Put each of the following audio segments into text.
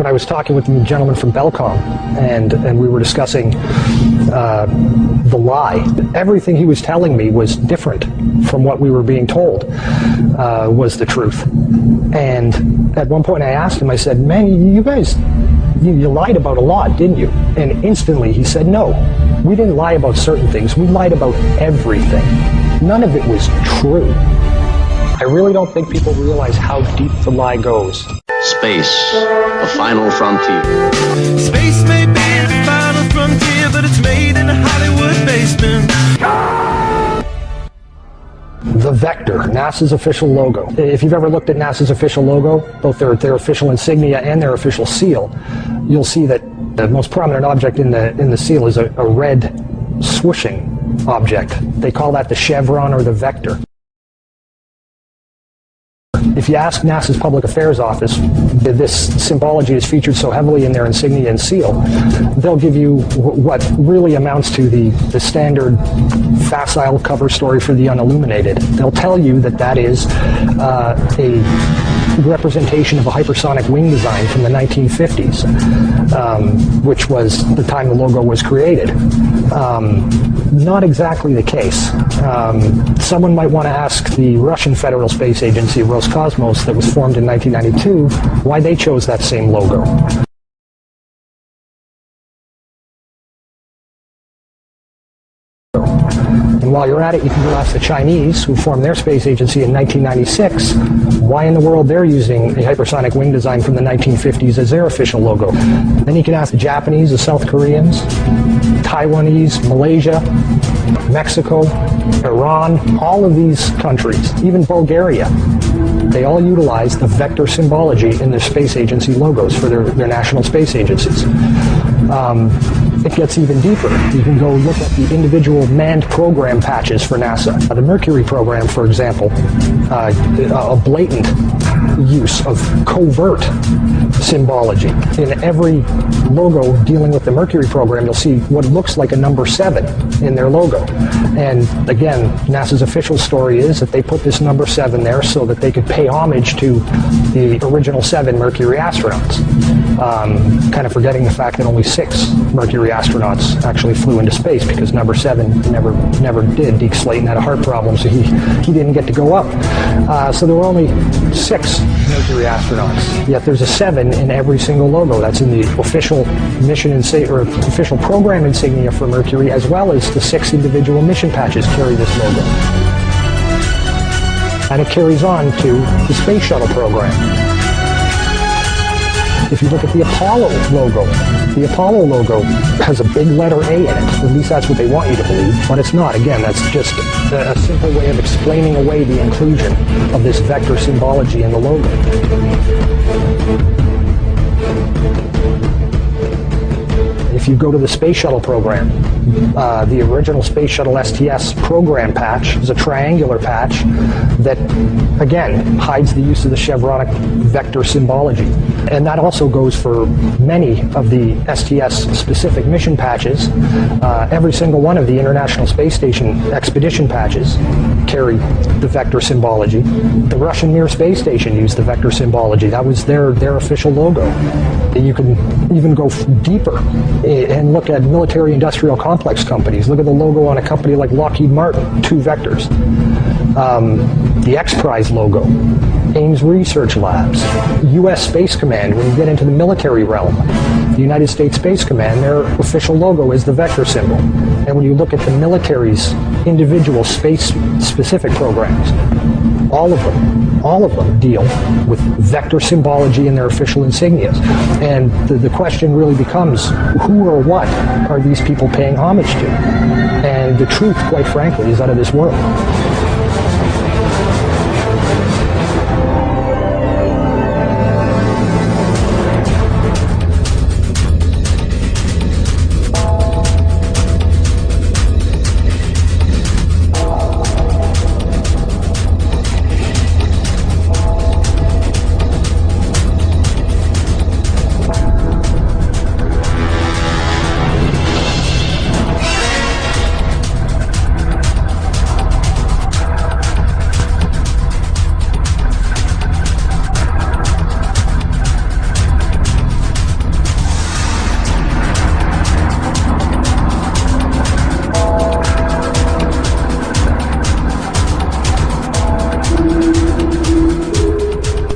when I was talking with the gentleman from Belcom, and we were discussing the lie, everything he was telling me was different from what we were being told was the truth. And at one point I asked him, I said, man, you guys, you lied about a lot, didn't you? And instantly he said, no, we didn't lie about certain things. We lied about everything. None of it was true. I really don't think people realize how deep the lie goes. Space, the final frontier. Space may be the final frontier, but it's made in a Hollywood basement. The Vector, NASA's official logo. If you've ever looked at NASA's official logo, both their official insignia and their official seal, you'll see that the most prominent object in the seal is a red swooshing object. They call that the chevron or the vector. If you ask NASA's Public Affairs Office, this symbology is featured so heavily in their insignia and seal, they'll give you what really amounts to the standard facile cover story for the unilluminated. They'll tell you that that is a representation of a hypersonic wing design from the 1950s, which was the time the logo was created. Not exactly the case. Someone might want to ask the Russian Federal Space Agency, Roscosmos, that was formed in 1992, why they chose that same logo. And while you're at it, you can go ask the Chinese, who formed their space agency in 1996, why in the world they're using a hypersonic wing design from the 1950s as their official logo. Then you can ask the Japanese, the South Koreans, Taiwanese, Malaysia, Mexico, Iran, all of these countries, even Bulgaria. They all utilize the vector symbology in their space agency logos for their national space agencies. It gets even deeper. You can go look at the individual manned program patches for NASA. The Mercury program, for example, a blatant use of covert symbology. In every logo dealing with the Mercury program, you'll see what looks like a number 7 in their logo. And again, NASA's official story is that they put this number 7 there so that they could pay homage to the original 7 Mercury astronauts. Kind of forgetting the fact that only 6 Mercury astronauts actually flew into space, because number 7 never did. Deke Slayton had a heart problem, so he didn't get to go up. So there were only 6 Mercury astronauts. Yet there's a 7 in every single logo. That's in the official mission or official program insignia for Mercury, as well as the 6 individual mission patches carry this logo. And it carries on to the Space Shuttle program. If you look at the Apollo logo has a big letter A in it. At least that's what they want you to believe, but it's not. Again, that's just a simple way of explaining away the inclusion of this vector symbology in the logo. If you go to the Space Shuttle program, the original Space Shuttle STS program patch is a triangular patch that, again, hides the use of the chevronic vector symbology. And that also goes for many of the STS-specific mission patches. Every single one of the International Space Station expedition patches carry the vector symbology. The Russian Mir space station used the vector symbology. That was their official logo. You can even go deeper and look at military-industrial complex companies. Look at the logo on a company like Lockheed Martin, 2 vectors. The X-Prize logo, Ames Research Labs, U.S. Space Command. When you get into the military realm, the United States Space Command, their official logo is the vector symbol. And when you look at the military's individual space-specific programs, all of them deal with vector symbology in their official insignias. And the question really becomes, who or what are these people paying homage to? And the truth, quite frankly, is out of this world.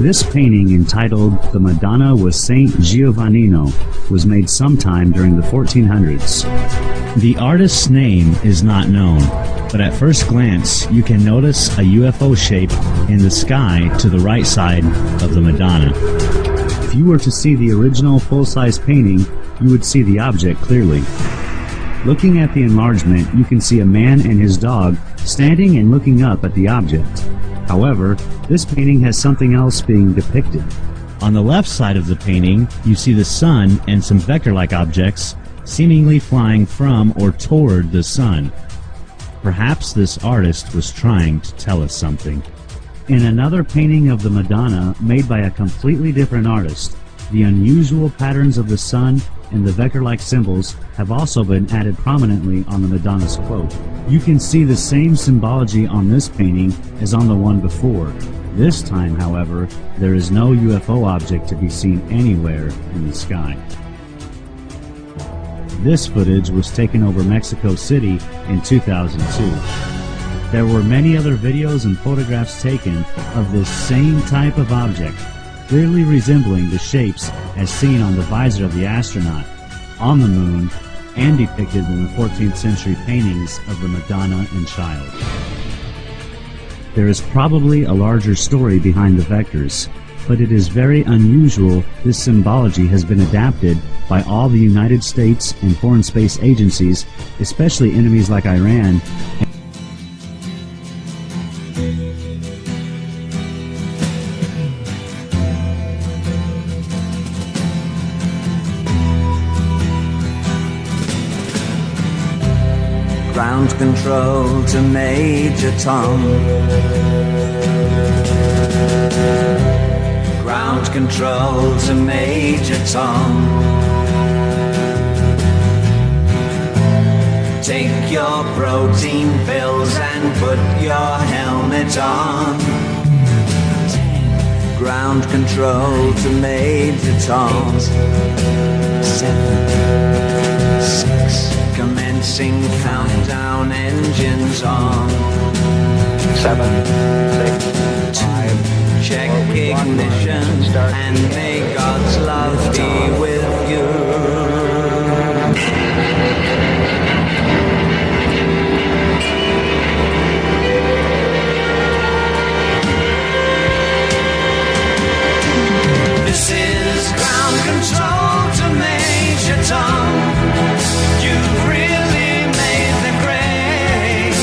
This painting, entitled The Madonna with Saint Giovannino, was made sometime during the 1400s. The artist's name is not known, but at first glance you can notice a UFO shape in the sky to the right side of the Madonna. If you were to see the original full-size painting, you would see the object clearly. Looking at the enlargement, you can see a man and his dog standing and looking up at the object. However, this painting has something else being depicted. On the left side of the painting, you see the sun and some vector-like objects seemingly flying from or toward the sun. Perhaps this artist was trying to tell us something. In another painting of the Madonna made by a completely different artist, the unusual patterns of the sun and the vector-like symbols have also been added prominently on the Madonna's cloak. You can see the same symbology on this painting as on the one before. This time, however, there is no UFO object to be seen anywhere in the sky. This footage was taken over Mexico City in 2002. There were many other videos and photographs taken of this same type of object, clearly resembling the shapes as seen on the visor of the astronaut, on the moon, and depicted in the 14th century paintings of the Madonna and Child. There is probably a larger story behind the vectors, but it is very unusual this symbology has been adapted by all the United States and foreign space agencies, especially enemies like Iran. Ground control to Major Tom. Ground control to Major Tom. Take your protein pills and put your helmet on. Ground control to Major Tom. 7, 6. Commencing countdown, engines on. 7, 6, 5. Check ignition and may God's love be with you. This is ground control to Major Tom. You've really made the grade,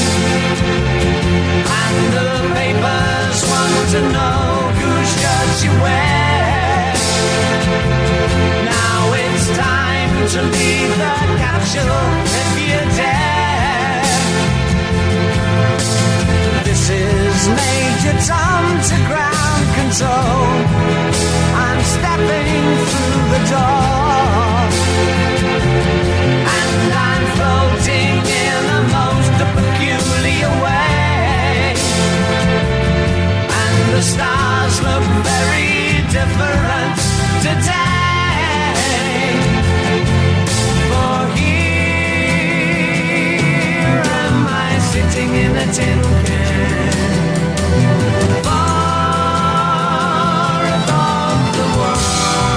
and the papers want to know whose shirts you wear. Now it's time to leave the capsule if you dare. This is Major Tom to ground control. I'm stepping through the door, and I'm floating in a most peculiar way, and the stars look very different today. For here am I sitting in a tin can, far above the world.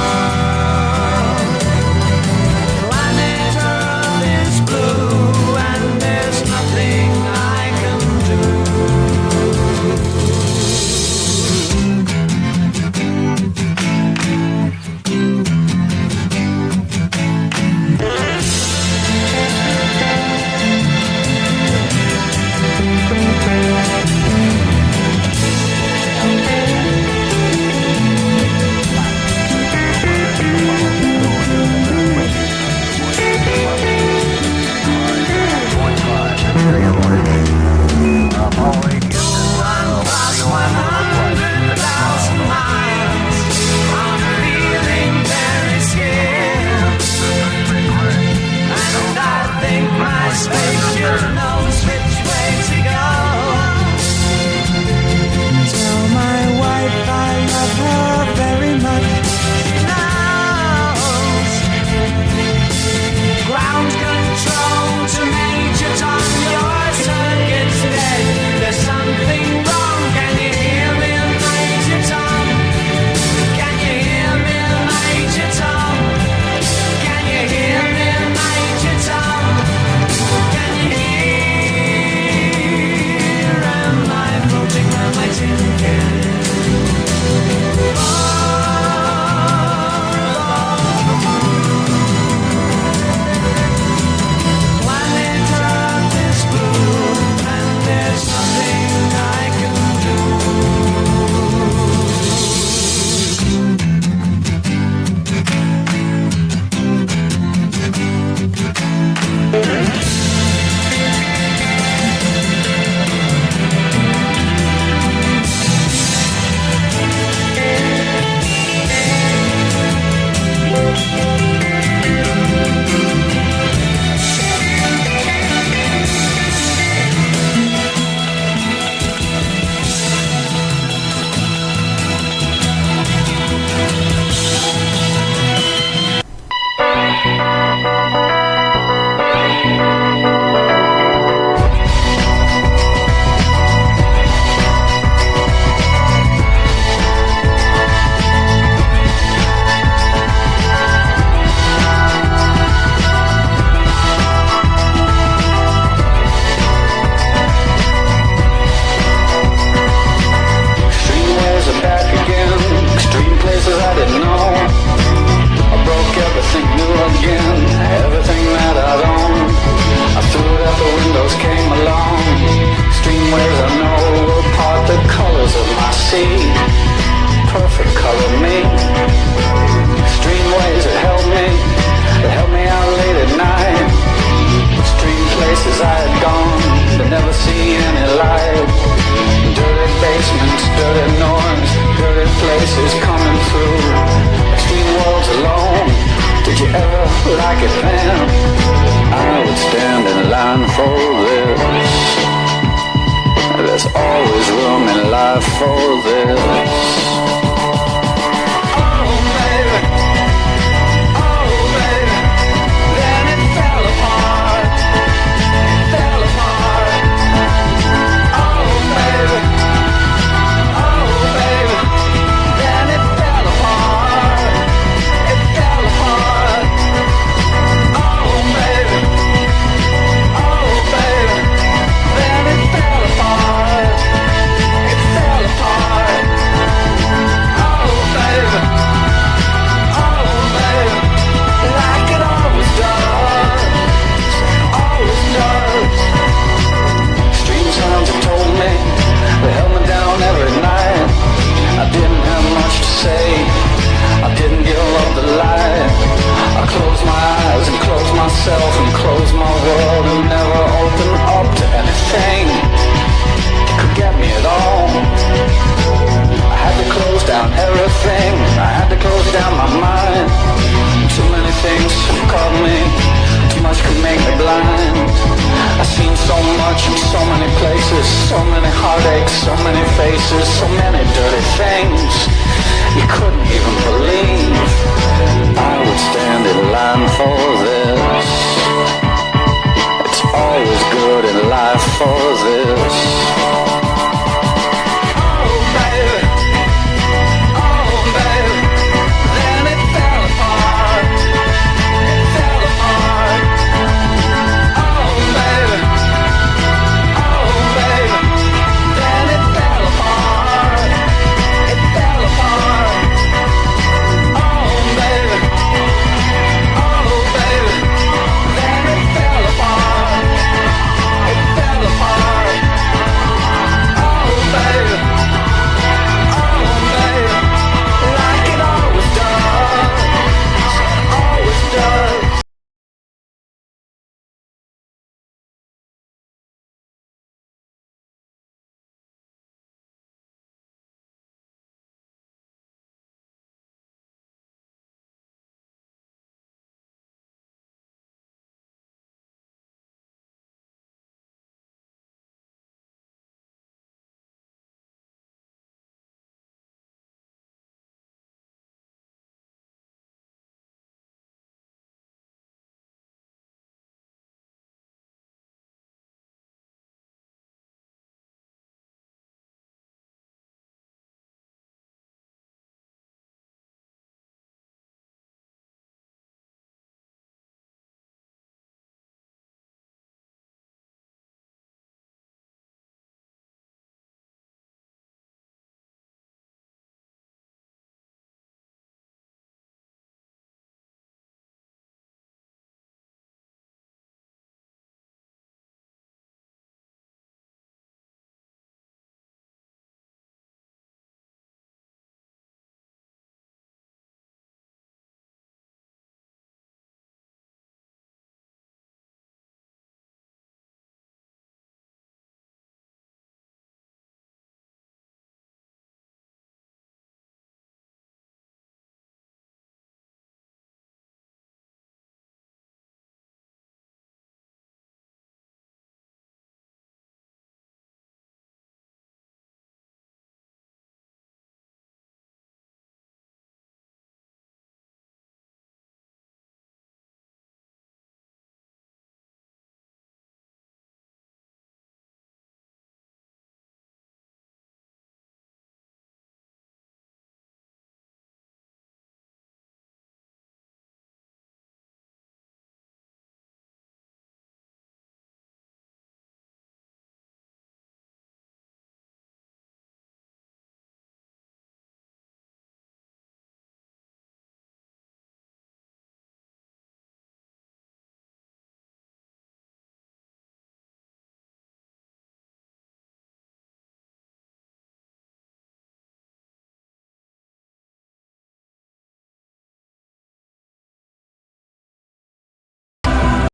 for this. And close my world and never open up to anything that could get me at all. I had to close down everything. I had to close down my mind. Too many things caught me. Too much could make me blind. I've seen so much in so many places, so many heartaches, so many faces, so many dirty things you couldn't even believe. I would stand in line for